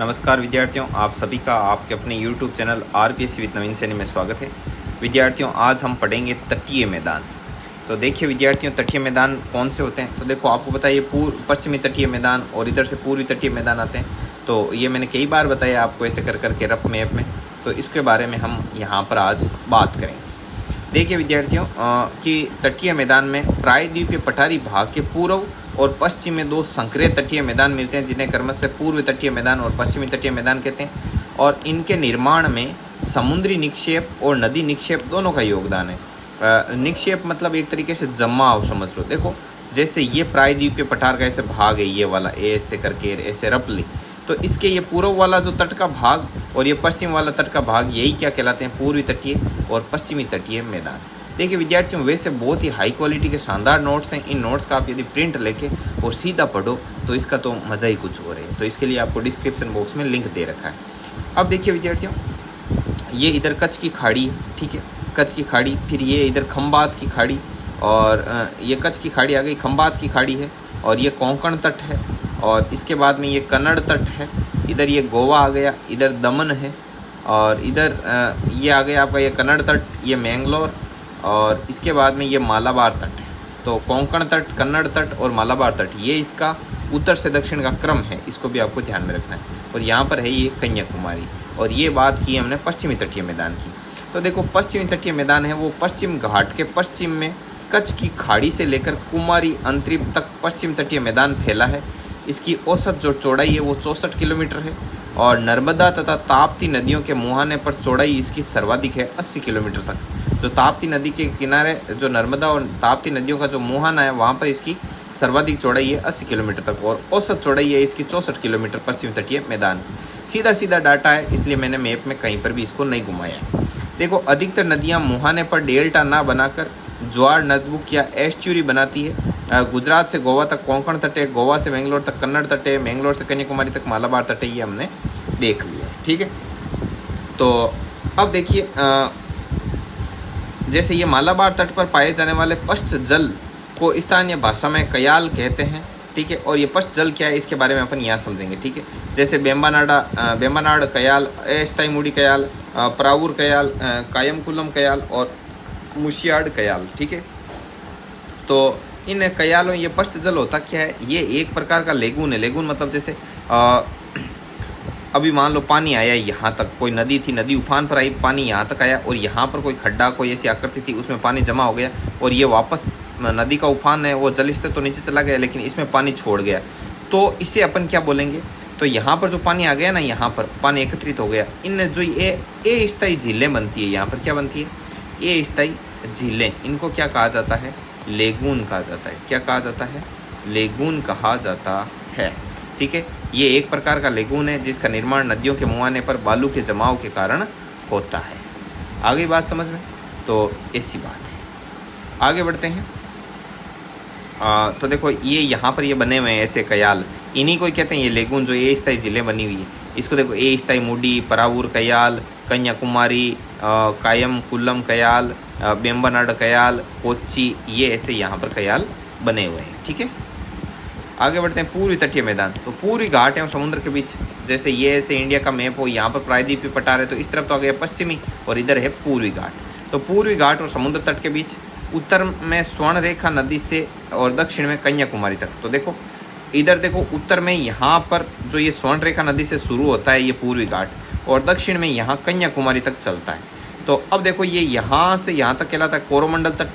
नमस्कार विद्यार्थियों, आप सभी का आपके अपने YouTube चैनल आरपीएससी विद नवीन सैनी में स्वागत है। विद्यार्थियों, आज हम पढ़ेंगे तटीय मैदान। तो देखिए विद्यार्थियों, तटीय मैदान कौन से होते हैं। तो देखो, आपको बताइए पश्चिमी तटीय मैदान और इधर से पूर्वी तटीय मैदान आते हैं। तो ये मैंने कई बार बताया आपको ऐसे कर करके रफ मैप में। तो इसके बारे में हम यहाँ पर आज बात करेंगे। देखिए विद्यार्थियों कि तटीय मैदान में प्रायद्वीपीय पठारी भाग के पूर्व और पश्चिम में दो संकरीय तटीय मैदान मिलते हैं, जिन्हें क्रमशः पूर्व तटीय मैदान और पश्चिमी तटीय मैदान कहते हैं। और इनके निर्माण में समुद्री निक्षेप और नदी निक्षेप दोनों का योगदान है। निक्षेप मतलब एक तरीके से जमाव समझ लो। देखो, जैसे ये प्रायद्वीपीय पठार का ऐसे भाग है, ये वाला ऐसे करके ऐसे रपली, तो इसके ये पूर्व वाला जो तट का भाग और ये पश्चिम वाला तट का भाग, यही क्या कहलाते हैं, पूर्वी तटीय और पश्चिमी तटीय मैदान। देखिए विद्यार्थियों, वैसे बहुत ही हाई क्वालिटी के शानदार नोट्स हैं। इन नोट्स का आप यदि प्रिंट लेके और सीधा पढ़ो तो इसका तो मज़ा ही कुछ हो रहा है। तो इसके लिए आपको डिस्क्रिप्शन बॉक्स में लिंक दे रखा है। अब देखिए विद्यार्थियों, ये इधर कच्छ की खाड़ी है, ठीक है, कच्छ की खाड़ी, फिर ये इधर खंबात की खाड़ी, और ये कच्छ की खाड़ी आ गई, खंबात की खाड़ी है, और ये कोंकण तट है, और इसके बाद में ये कन्नड़ तट है, इधर ये गोवा आ गया, इधर दमन है, और इधर ये आ गया आपका ये कन्नड़ तट, ये मैंगलोर, और इसके बाद में ये मालाबार तट है। तो कोंकण तट, कन्नड़ तट और मालाबार तट, ये इसका उत्तर से दक्षिण का क्रम है, इसको भी आपको ध्यान में रखना है। और यहाँ पर है ये कन्याकुमारी, और ये बात की हमने पश्चिमी तटीय मैदान की। तो देखो, पश्चिमी तटीय मैदान है वो पश्चिम घाट के पश्चिम में कच्छ की खाड़ी से लेकर कुमारी अंतरिम तक पश्चिम तटीय मैदान फैला है। इसकी औसत जो चौड़ाई है वो 64 किलोमीटर है, और नर्मदा तथा ताप्ती नदियों के मुहाने पर चौड़ाई इसकी सर्वाधिक है 80 किलोमीटर तक। जो ताप्ती नदी के किनारे, जो नर्मदा और ताप्ती नदियों का जो मुहाना है, वहाँ पर इसकी सर्वाधिक चौड़ाई है 80 किलोमीटर तक, और औसत चौड़ाई है इसकी 64 किलोमीटर पश्चिमी तटीय मैदान की। सीधा सीधा डाटा है, इसलिए मैंने मैप में कहीं पर भी इसको नहीं घुमाया। देखो, अधिकतर नदियाँ मुहाने पर डेल्टा ना बनाकर ज्वार नदबुक या एस्चुरी बनाती है। गुजरात से गोवा तक कोंकण तट है, गोवा से मैंगलोर तक कन्नड़ तट है, मैंगलोर से कन्याकुमारी तक मालाबार तट है, ये हमने देख लिया, ठीक है। तो अब देखिए, जैसे ये मालाबार तट पर पाए जाने वाले पश्च जल को स्थानीय भाषा में कयाल कहते हैं, ठीक है। और ये पश्च जल क्या है, इसके बारे में अपन यहाँ समझेंगे, ठीक है। जैसे बेम्बानाड़ कयाल, एस्ताईमुडी कयाल, प्रावूर कयाल, कायमकुलम कयाल और मुशियाड कयाल, ठीक है। तो इन कयालों, ये पश्च जल होता क्या है, ये एक प्रकार का लेगून है। लेगून मतलब जैसे अभी मान लो पानी आया यहाँ तक, कोई नदी थी, नदी उफान पर आई, पानी यहाँ तक आया, और यहाँ पर कोई खड्डा, कोई ऐसी आकृति थी, उसमें पानी जमा हो गया, और ये वापस नदी का उफान है, वो जल स्तर तो नीचे चला गया, लेकिन इसमें पानी छोड़ गया। तो इससे अपन क्या बोलेंगे, तो यहाँ पर जो पानी आ गया ना, यहाँ पर पानी एकत्रित हो गया, इन जो ये स्थायी झीलें बनती है, यहाँ पर क्या बनती है, ये स्थायी झीलें, इनको क्या कहा जाता है, लेगून कहा जाता है। क्या कहा जाता है, लेगून कहा जाता है, ठीक है। ये एक प्रकार का लेगून है जिसका निर्माण नदियों के मुहाने पर बालू के जमाव के कारण होता है। आगे बात समझ में, तो ऐसी बात है। आगे बढ़ते हैं। तो देखो, ये यहाँ पर ये बने हुए हैं ऐसे कयाल, इन्हीं को कहते हैं ये लेगून, जो ये स्थायी जिले बनी हुई है। इसको देखो, ए स्थायी मुडी, परावूर कयाल, कन्याकुमारी, कायम कुल्लम कयाल, बेम्बानाड कयाल, कोच्चि, ये ऐसे यहाँ पर कयाल बने हुए हैं, ठीक है। आगे बढ़ते हैं। पूर्वी तटीय मैदान, तो पूर्वी घाट एवं समुद्र के बीच, जैसे ये ऐसे इंडिया का मैप हो, यहाँ पर प्रायद्वीपीय पठार है, तो इस तरफ तो आ गया पश्चिमी, और इधर है पूर्वी घाट। तो पूर्वी घाट और समुद्र तट के बीच उत्तर में स्वर्ण रेखा नदी से और दक्षिण में कन्याकुमारी तक। तो देखो, इधर देखो, उत्तर में यहाँ पर जो ये स्वर्ण रेखा नदी से शुरू होता है ये पूर्वी घाट, और दक्षिण में यहाँ कन्याकुमारी तक चलता है। तो अब देखो, ये यहाँ से यहाँ तक कहलाता है कोरोमंडल तट,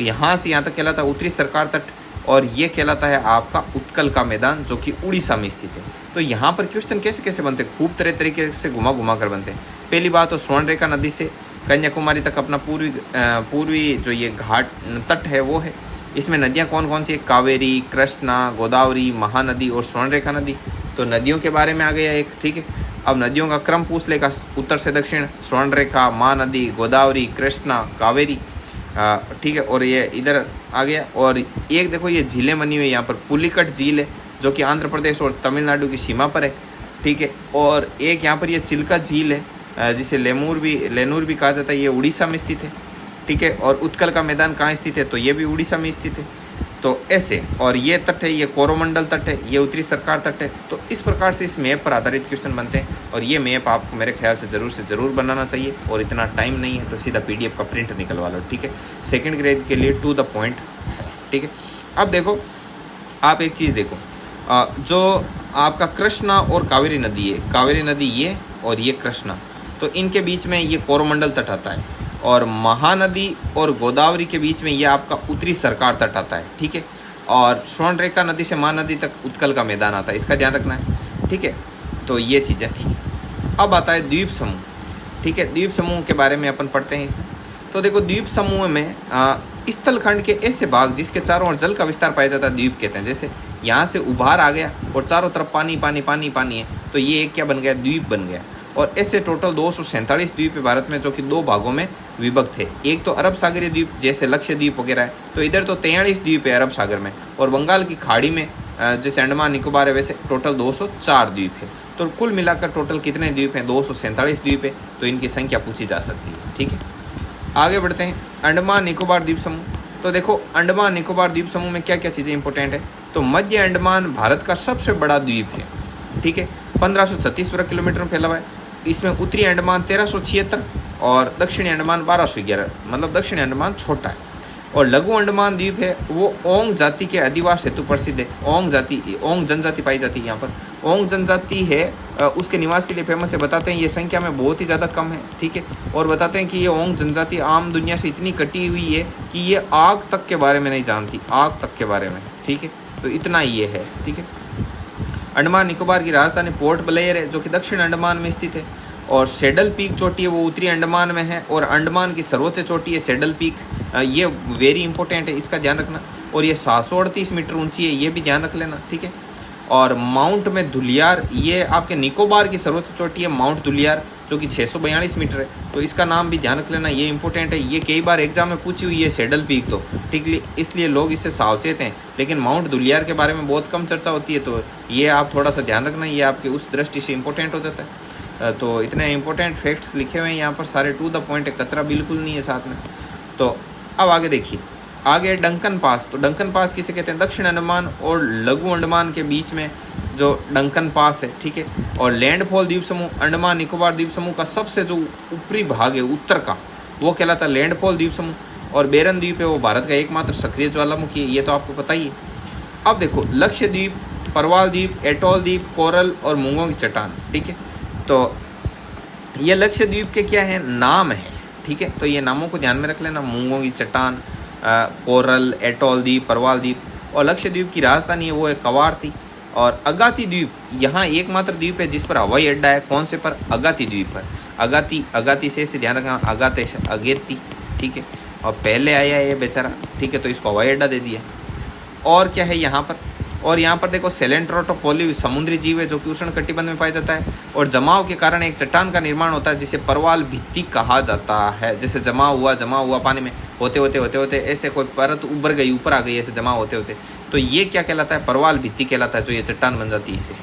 यहाँ से यहाँ तक कहलाता है उत्तरी सरकार तट, और ये कहलाता है आपका उत्कल का मैदान, जो कि उड़ीसा में स्थित है। तो यहाँ पर क्वेश्चन कैसे कैसे बनते हैं, खूब तरह तरीके से घुमा घुमा कर बनते हैं। पहली बात तो स्वर्ण रेखा नदी से कन्याकुमारी तक अपना पूर्वी जो ये घाट तट है वो है। इसमें नदियाँ कौन कौन सी है, कावेरी, कृष्णा, गोदावरी, महानदी और स्वर्ण रेखा नदी। तो नदियों के बारे में आ गया एक, ठीक है। अब नदियों का क्रम पूछ लेगा, उत्तर से दक्षिण, स्वर्ण रेखा, महानदी, गोदावरी, कृष्णा, कावेरी, ठीक है। और ये इधर आ गया। और एक देखो, ये झीलें बनी हुई है, यहाँ पर पुलिकट झील है, जो कि आंध्र प्रदेश और तमिलनाडु की सीमा पर है, ठीक है। और एक यहाँ पर ये चिल्का झील है, जिसे लेनूर भी कहा जाता है, ये उड़ीसा में स्थित है, ठीक है। और उत्कल का मैदान कहाँ स्थित है, तो ये भी उड़ीसा में स्थित है। तो ऐसे, और ये तट है, ये कोरोमंडल तट है, ये उत्तरी सरकार तट है। तो इस प्रकार से इस मैप पर आधारित क्वेश्चन बनते हैं, और ये मैप आपको मेरे ख्याल से ज़रूर बनाना चाहिए, और इतना टाइम नहीं है तो सीधा PDF का प्रिंट निकलवा लो, ठीक है। सेकंड ग्रेड के लिए टू द पॉइंट है, ठीक है। अब देखो, आप एक चीज़ देखो, जो आपका कृष्णा और कावेरी नदी है, कावेरी नदी ये और ये कृष्णा, तो इनके बीच में ये कोरोमंडल तट आता है, और महानदी और गोदावरी के बीच में ये आपका उत्तरी सरकार तट आता है, ठीक है। और स्वर्णरेखा नदी से महानदी तक उत्कल का मैदान आता है, इसका ध्यान रखना है, ठीक है। तो ये चीज़ें थी। अब आता है द्वीप समूह, ठीक है। द्वीप समूह के बारे में अपन पढ़ते हैं इसमें। तो देखो, द्वीप समूह में स्थल खंड के ऐसे भाग जिसके चारों ओर जल का विस्तार पाया जाता है द्वीप कहते हैं। जैसे यहाँ से उभार आ गया और चारों तरफ पानी पानी पानी पानी है, तो ये एक क्या बन गया, द्वीप बन गया। और ऐसे टोटल 247 द्वीप है भारत में, जो कि 2 भागों में विभक्त है। एक तो अरब सागरीय द्वीप जैसे लक्षद्वीप वगैरह है, तो इधर तो 43 द्वीप है अरब सागर में, और बंगाल की खाड़ी में जैसे अंडमान निकोबार है, वैसे टोटल 204 द्वीप है। तो कुल मिलाकर टोटल कितने द्वीप हैं, 247 द्वीप है। तो इनकी संख्या पूछी जा सकती है, ठीक है। आगे बढ़ते हैं, अंडमान निकोबार द्वीप समूह। तो देखो, अंडमान निकोबार द्वीप समूह में क्या क्या चीज़ें इंपॉर्टेंट है। तो मध्य अंडमान भारत का सबसे बड़ा द्वीप है, ठीक है। 1536 वर्ग किलोमीटर में फैला हुआ है। इसमें उत्तरी अंडमान 1376 और दक्षिणी अंडमान 1211, मतलब दक्षिणी अंडमान छोटा है। और लघु अंडमान द्वीप है, वो ओंग जाति के अधिवास हेतु प्रसिद्ध है। ओंग जनजाति पाई जाती है यहाँ पर। ओंग जनजाति है, उसके निवास के लिए फेमस है। बताते हैं ये संख्या में बहुत ही ज़्यादा कम है, ठीक है। और बताते हैं कि ये ओंग जनजाति आम दुनिया से इतनी कटी हुई है कि ये आग तक के बारे में नहीं जानती, आग तक के बारे में, ठीक है। तो इतना ये है, ठीक है। अंडमान निकोबार की राजधानी पोर्ट ब्लेयर है, जो कि दक्षिण अंडमान में स्थित है। और सेडल पीक चोटी है, वो उत्तरी अंडमान में है। और अंडमान की सर्वोच्च चोटी है सेडल पीक, ये वेरी इंपॉर्टेंट है, इसका ध्यान रखना। और ये 738 मीटर ऊंची है, ये भी ध्यान रख लेना, ठीक है। और माउंट में धुलियार, ये आपके निकोबार की सर्वोच्च चोटी है माउंट धुलियार, जो कि 642 मीटर है। तो इसका नाम भी ध्यान रख लेना, ये इंपॉर्टेंट है। ये कई बार एग्जाम में पूछी हुई है सेडल पीक, तो ठीक, इसलिए लोग इससे सावचेत हैं। लेकिन माउंट धुलियार के बारे में बहुत कम चर्चा होती है, तो ये आप थोड़ा सा ध्यान रखना, ये आपके उस दृष्टि से इंपॉर्टेंट हो जाता है। तो इतने इंपॉर्टेंट फैक्ट्स लिखे हुए हैं यहाँ पर, सारे टू द पॉइंट है, कचरा बिल्कुल नहीं है साथ में। तो अब आगे देखिए, आगे डंकन पास। तो डंकन पास किसे कहते हैं, दक्षिण अंडमान और लघु अंडमान के बीच में जो डंकन पास है, ठीक है। और लैंडफॉल द्वीप समूह, अंडमान निकोबार द्वीप समूह का सबसे जो ऊपरी भाग है उत्तर का, वो कहलाता है लैंडफॉल द्वीप समूह। और बेरन द्वीप है, वो भारत का एकमात्र सक्रिय ज्वालामुखी है, ये तो आपको पता ही है। अब देखो, लक्षद्वीप, परवाल द्वीप, एटोल द्वीप, कोरल और मूंगों की चट्टान, ठीक है। तो ये लक्षद्वीप के क्या है, नाम है, ठीक है। तो ये नामों को ध्यान में रख लेना, मूंगों की चट्टान, कोरल, एटोल द्वीप, परवाल द्वीप। और लक्षद्वीप की राजधानी है वो है कवारती। और अगाती द्वीप यहाँ एकमात्र द्वीप है जिस पर हवाई अड्डा है। कौन से पर, अगाती द्वीप पर। अगाती से ध्यान रखना, अगाते अगेती, ठीक है। और पहले आया है ये बेचारा, ठीक है, तो इसको हवाई अड्डा दे दिया। और क्या है यहाँ पर, और यहाँ पर देखो सेलेंट्रोटोपोली समुद्री जीव है, जो कि उष्ण कटिबंध में पाया जाता है। और जमाव के कारण एक चट्टान का निर्माण होता है, जिसे परवाल भित्ति कहा जाता है। जैसे जमा हुआ पानी में, होते होते ऐसे कोई परत उभर गई, ऊपर आ गई, ऐसे जमा होते होते, तो ये क्या कहलाता है, परवाल भित्ति कहलाता है, जो ये चट्टान बन जाती है इससे।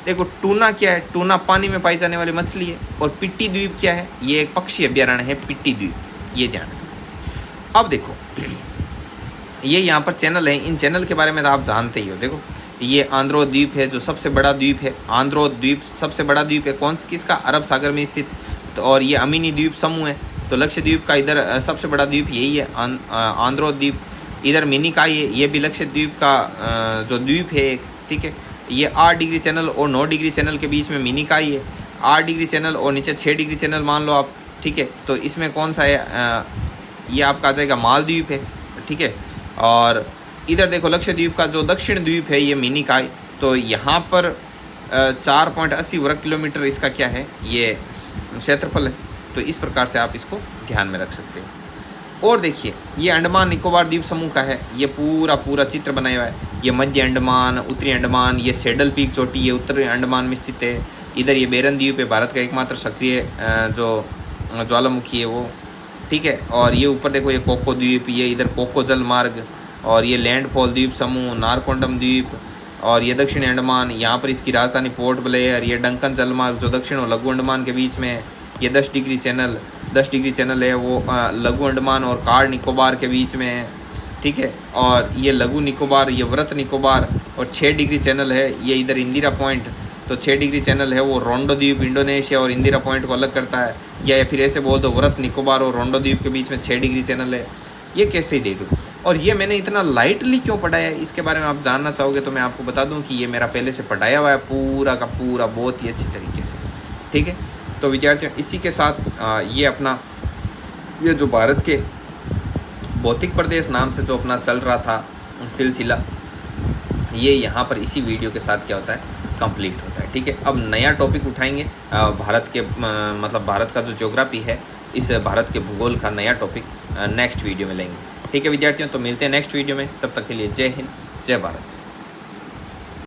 देखो, टूना क्या है, टूना पानी में पाई जाने वाली मछली है। और पिट्टी द्वीप क्या है, ये एक पक्षी अभ्यारण्य है, पिट्टी द्वीप, ये ध्यान रखना। अब देखो, ये यहाँ पर चैनल है, इन चैनल के बारे में तो आप जानते ही हो। देखो, ये आंध्रो द्वीप है, जो सबसे बड़ा द्वीप है। आंध्रो द्वीप सबसे बड़ा द्वीप है, कौन किसका, अरब सागर में स्थित। तो और ये अमीनी द्वीप समूह है। तो लक्षद्वीप का इधर सबसे बड़ा द्वीप यही है, आंध्रो द्वीप। इधर मिनिकॉय है, ये भी लक्षद्वीप का जो द्वीप है, ठीक है। ये 8 डिग्री चैनल और 9 डिग्री चैनल के बीच में मिनिकॉय है। 8 डिग्री चैनल और नीचे 6 डिग्री चैनल मान लो आप, ठीक है। तो इसमें कौन सा है, ये आपका आ जाएगा मालद्वीप है, ठीक है। और इधर देखो, लक्षद्वीप का जो दक्षिण द्वीप है ये मिनिकॉय। तो यहाँ पर 4.80 वर्ग किलोमीटर इसका क्या है, ये क्षेत्रफल है। तो इस प्रकार से आप इसको ध्यान में रख सकते हो। और देखिए, ये अंडमान निकोबार द्वीप समूह का है, ये पूरा चित्र बनाया हुआ है। ये मध्य अंडमान, उत्तरी अंडमान, ये सेडल पीक चोटी, ये उत्तरी अंडमान में स्थित है। इधर ये बेरन द्वीप है, भारत का एकमात्र सक्रिय जो ज्वालामुखी है वो, ठीक है। और ये ऊपर देखो, ये कोको द्वीप, ये इधर कोको जल मार्ग। और ये लैंडफॉल द्वीप समूह, नारकोंडम द्वीप। और ये दक्षिणी अंडमान, यहाँ पर इसकी राजधानी पोर्ट ब्लेयर। ये डंकन जल मार्ग, जो दक्षिण और लघु अंडमान के बीच में है। ये 10 डिग्री चैनल है वो लघु अंडमान और कार निकोबार के बीच में है। ठीक है। और ये लघु निकोबार, ये व्रत निकोबार, और 6 डिग्री चैनल है ये इधर इंदिरा पॉइंट। तो 6 डिग्री चैनल है वो रोंडो द्वीप इंडोनेशिया और इंदिरा पॉइंट को अलग करता है। या फिर ऐसे बोल दो व्रत निकोबार और रोंडो द्वीप के बीच में 6 डिग्री चैनल है। ये कैसे ही देख लो। और ये मैंने इतना लाइटली क्यों पढ़ाया है, इसके बारे में आप जानना चाहोगे तो मैं आपको बता दूं कि ये मेरा पहले से पढ़ाया हुआ है पूरा का पूरा, बहुत ही अच्छी तरीके से, ठीक है। तो विद्यार्थियों, इसी के साथ ये अपना ये जो भारत के भौतिक प्रदेश नाम से जो अपना चल रहा था सिलसिला, ये यहाँ पर इसी वीडियो के साथ क्या होता है, कंप्लीट होता है, ठीक है। अब नया टॉपिक उठाएंगे भारत के मतलब भारत का जो ज्योग्राफी है, इस भारत के भूगोल का नया टॉपिक नेक्स्ट वीडियो में लेंगे, ठीक है विद्यार्थियों। तो मिलते हैं नेक्स्ट वीडियो में, तब तक के लिए जय हिंद, जय भारत।